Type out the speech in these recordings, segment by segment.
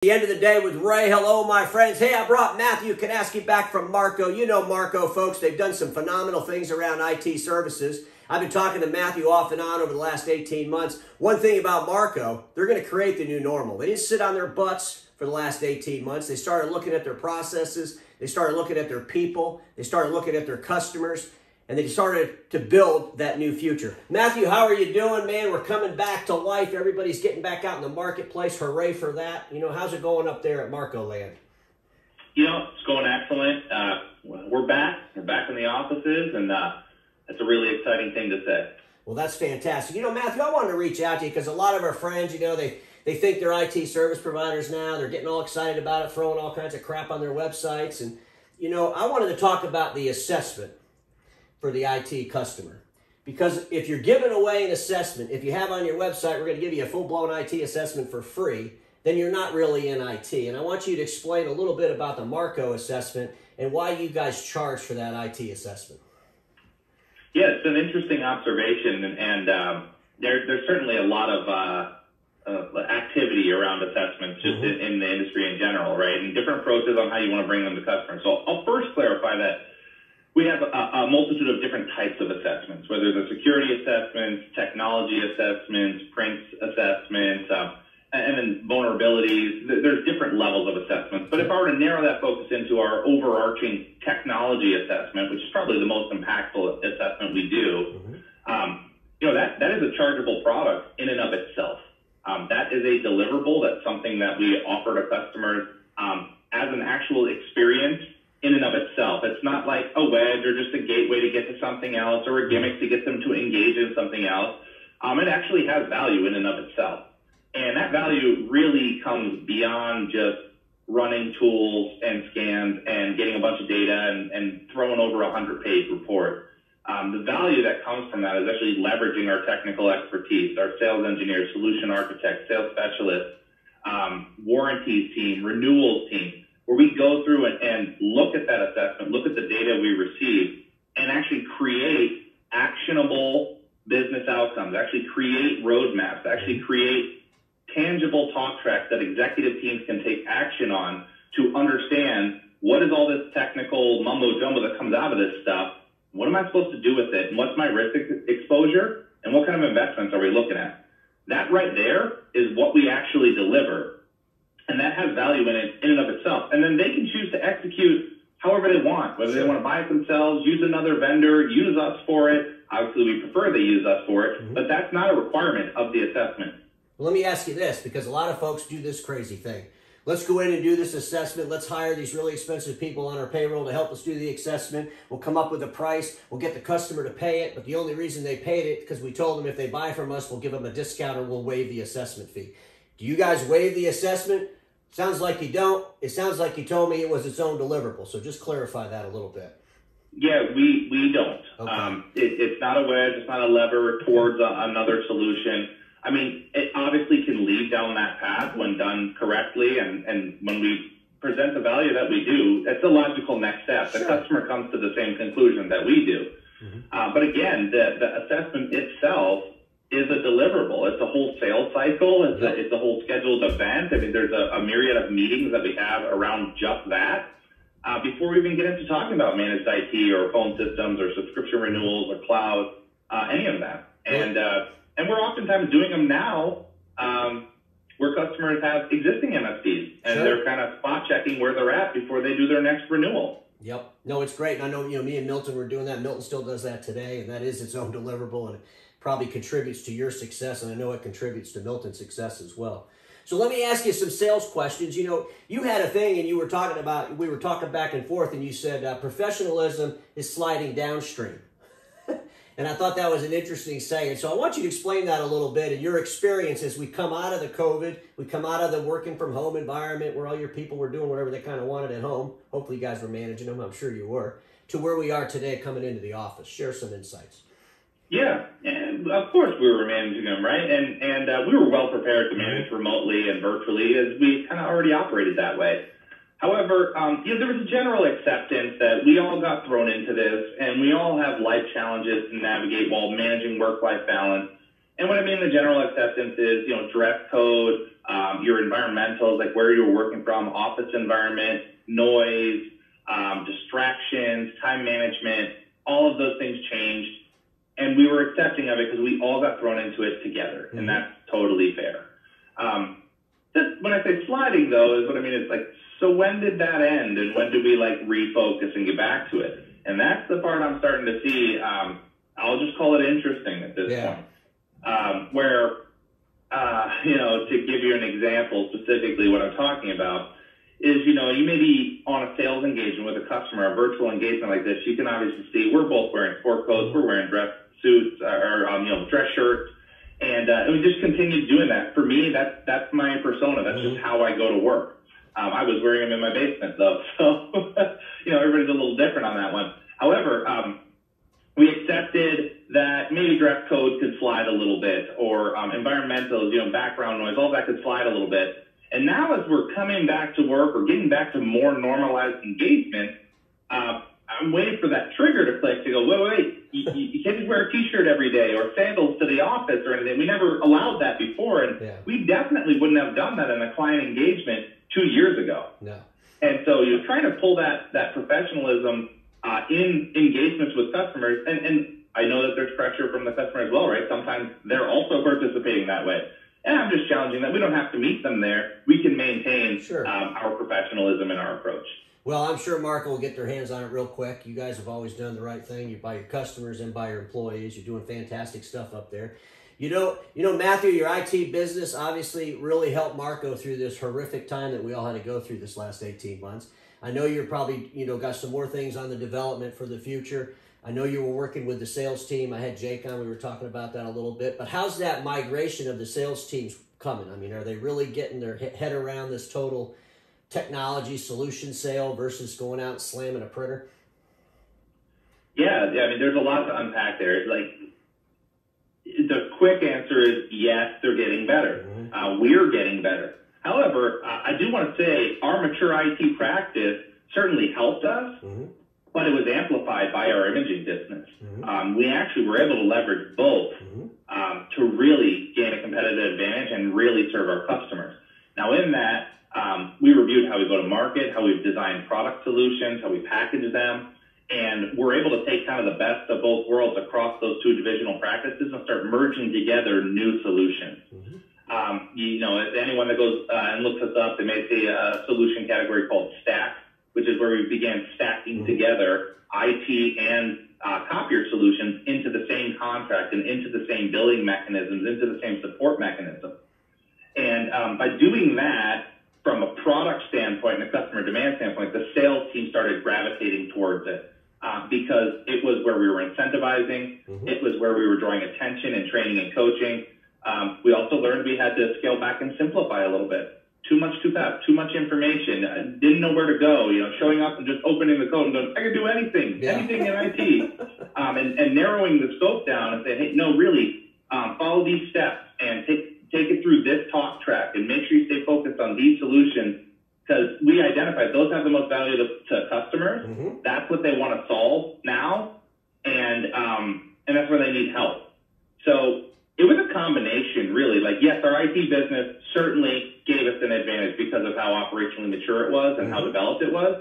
The end of the day with Ray. Hello, my friends. Hey, I brought Matthew Kanaskie back from Marco. You know Marco, folks. They've done some phenomenal things around IT services. I've been talking to Matthew off and on over the last 18 months. One thing about Marco, they're going to create the new normal. They didn't sit on their butts for the last 18 months. They started looking at their processes. They started looking at their people. They started looking at their customers. And they started to build that new future. Matthew, how are you doing, man? We're coming back to life. Everybody's getting back out in the marketplace. Hooray for that. You know, how's it going up there at Marco Land? You know, it's going excellent. We're back. We're back in the offices, and that's a really exciting thing to say. Well, that's fantastic. You know, Matthew, I wanted to reach out to you because a lot of our friends, you know, they think they're IT service providers now. They're getting all excited about it, throwing all kinds of crap on their websites. And, you know, I wanted to talk about the assessment for the IT customer. Because if you're giving away an assessment, if you have on your website, we're going to give you a full-blown IT assessment for free, then you're not really in IT. And I want you to explain a little bit about the Marco assessment and why you guys charge for that IT assessment. Yeah, it's an interesting observation, and there's certainly a lot of activity around assessments just in the industry in general, right? And different approaches on how you want to bring them to customers. So I'll first clarify that we have a multitude of different types of assessments, whether they're security assessments, technology assessments, print assessments, and then vulnerabilities. There's different levels of assessments. But if I were to narrow that focus into our overarching technology assessment, which is probably the most impactful assessment we do, you know, that is a chargeable product in and of itself. That is a deliverable. That's something that we offer to customers as an actual experience in and of itself. It's not like a wedge or just a gateway to get to something else or a gimmick to get them to engage in something else. It actually has value in and of itself. And that value really comes beyond just running tools and scans and getting a bunch of data and throwing over a 100-page report. The value that comes from that is actually leveraging our technical expertise, our sales engineers, solution architects, sales specialists, warranties team, renewals team, where we go through and look at that assessment, look at the data we receive, and actually create actionable business outcomes, actually create roadmaps, actually create tangible talk tracks that executive teams can take action on to understand what is all this technical mumbo-jumbo that comes out of this stuff, what am I supposed to do with it, and what's my risk exposure, and what kind of investments are we looking at. That right there is what we actually deliver. And that has value in and of itself. And then they can choose to execute however they want, whether they want to buy it themselves, use another vendor, use us for it. Obviously, we prefer they use us for it, but that's not a requirement of the assessment. Well, let me ask you this, because a lot of folks do this crazy thing. Let's go in and do this assessment. Let's hire these really expensive people on our payroll to help us do the assessment. We'll come up with a price. We'll get the customer to pay it. But the only reason they paid it because we told them if they buy from us, we'll give them a discount or we'll waive the assessment fee. Do you guys waive the assessment? Sounds like you don't. It sounds like you told me it was its own deliverable. So just clarify that a little bit. Yeah, we don't. Okay. It's not a wedge. It's not a lever towards another solution. I mean, it obviously can lead down that path when done correctly. And when we present the value that we do, that's a logical next step. Sure. The customer comes to the same conclusion that we do. But again, the assessment itself is a deliverable. It's a whole sales cycle. It's a whole scheduled event. I mean, there's a myriad of meetings that we have around just that. Before we even get into talking about managed IT or phone systems or subscription renewals or cloud, any of that. And we're oftentimes doing them now where customers have existing MSPs and they're kind of spot checking where they're at before they do their next renewal. Yep. No, it's great. And I know, you know, me and Milton were doing that. Milton still does that today, and that is its own deliverable, and it probably contributes to your success, and I know it contributes to Milton's success as well. So let me ask you some sales questions. You know, you had a thing, and we were talking back and forth, and you said professionalism is sliding downstream. And I thought that was an interesting saying. So I want you to explain that a little bit and your experience as we come out of the COVID, we come out of the working from home environment where all your people were doing whatever they kind of wanted at home. Hopefully you guys were managing them. I'm sure you were. To where we are today coming into the office. Share some insights. Yeah, and of course we were managing them, right? And we were well prepared to manage remotely and virtually as we kind of already operated that way. However, you know, there was a general acceptance that we all got thrown into this and we all have life challenges to navigate while managing work-life balance. And what I mean the general acceptance is, you know, dress code, your environmentals, like where you're working from, office environment, noise, distractions, time management, all of those things changed. And we were accepting of it because we all got thrown into it together, and that's totally fair. When I say sliding, though, is what I mean is like, so when did that end, and when do we like refocus and get back to it? And that's the part I'm starting to see. I'll just call it interesting at this point, where to give you an example, specifically what I'm talking about is, you may be on a sales engagement with a customer, a virtual engagement like this. You can obviously see we're both wearing sport coats, we're wearing dress suits or dress shirts, and we just continue doing that. For me, that's my persona. That's just how I go to work. I was wearing them in my basement though, so everybody's a little different on that one. However, we accepted that maybe dress code could slide a little bit, or environmentals, background noise, all that could slide a little bit. And now as we're coming back to work or getting back to more normalized engagement, I'm waiting for that trigger to click to go, wait, you can't just wear a t-shirt every day or sandals to the office or anything. We never allowed that before, and we definitely wouldn't have done that in a client engagement 2 years ago. No. And so you're trying to pull that professionalism in engagements with customers, and I know that there's pressure from the customer as well, right? Sometimes they're also participating that way. And I'm just challenging that we don't have to meet them there. We can maintain our professionalism and our approach. Well, I'm sure Marco will get their hands on it real quick. You guys have always done the right thing. By your customers and by your employees. You're doing fantastic stuff up there. You know, Matthew, your IT business obviously really helped Marco through this horrific time that we all had to go through this last 18 months. I know you're probably, got some more things on the development for the future. I know you were working with the sales team. I had Jake on. We were talking about that a little bit. But how's that migration of the sales teams coming? I mean, are they really getting their head around this total technology solution sale versus going out and slamming a printer? Yeah. I mean, there's a lot to unpack there. Like, the quick answer is yes, they're getting better. We're getting better. However, I do want to say our mature IT practice certainly helped us, but it was amplified by our imaging business. We actually were able to leverage both to really gain a competitive advantage and really serve our customers. Now, in that, we reviewed how we go to market, how we've designed product solutions, how we package them, and we're able to take kind of the best of both worlds across those two divisional practices and start merging together new solutions. Anyone that goes and looks us up, they may see a solution category called Stack, which is where we began stacking together IT and copier solutions into the same contract and into the same billing mechanisms, into the same support mechanism. And by doing that, from a product standpoint and a customer demand standpoint, the sales team started gravitating towards it because it was where we were incentivizing. It was where we were drawing attention and training and coaching. We also learned we had to scale back and simplify a little bit. Too much too fast, too much information, didn't know where to go, showing up and just opening the code and going, I can do anything in IT, and narrowing the scope down and say, hey, no, really, follow these steps and take it through this talk track and make sure you stay focused on these solutions, because we identified those have the most value to customers. That's what they want to solve now, and that's where they need help. So it was a combination, really. Like, yes, our IT business certainly gave us an advantage because of how operationally mature it was and how developed it was.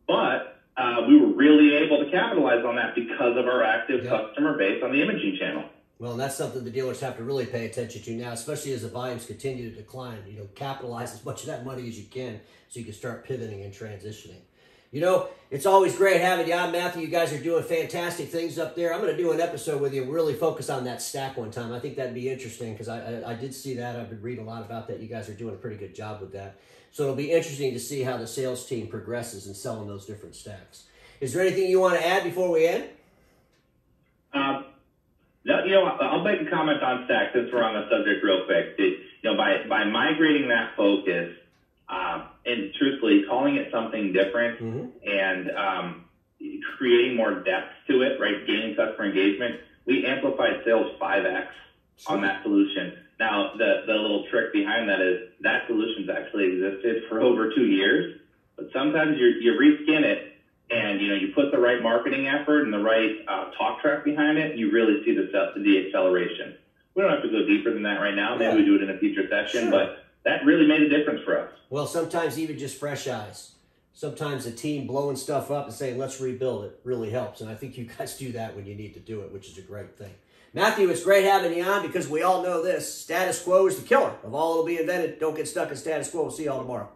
But we were really able to capitalize on that because of our active customer base on the imaging channel. Well, and that's something the dealers have to really pay attention to now, especially as the volumes continue to decline. Capitalize as much of that money as you can so you can start pivoting and transitioning. It's always great having you on, Matthew. You guys are doing fantastic things up there. I'm going to do an episode with you and really focus on that stack one time. I think that'd be interesting because I did see that. I've been reading a lot about that. You guys are doing a pretty good job with that. So it'll be interesting to see how the sales team progresses in selling those different stacks. Is there anything you want to add before we end? No, I'll make a comment on stack since we're on the subject real quick. By migrating that focus, and truthfully calling it something different and creating more depth to it, right? Gaining customer engagement. We amplified sales 5x on that solution. Now, the little trick behind that is that solution's actually existed for over 2 years, but sometimes you reskin it and, you put the right marketing effort and the right talk track behind it, you really see the acceleration. We don't have to go deeper than that right now. Maybe we do it in a future session, but that really made a difference for us. Well, sometimes even just fresh eyes. Sometimes a team blowing stuff up and saying, let's rebuild it, really helps. And I think you guys do that when you need to do it, which is a great thing. Matthew, it's great having you on because we all know this. Status quo is the killer of all that'll be invented. Don't get stuck in status quo. We'll see you all tomorrow.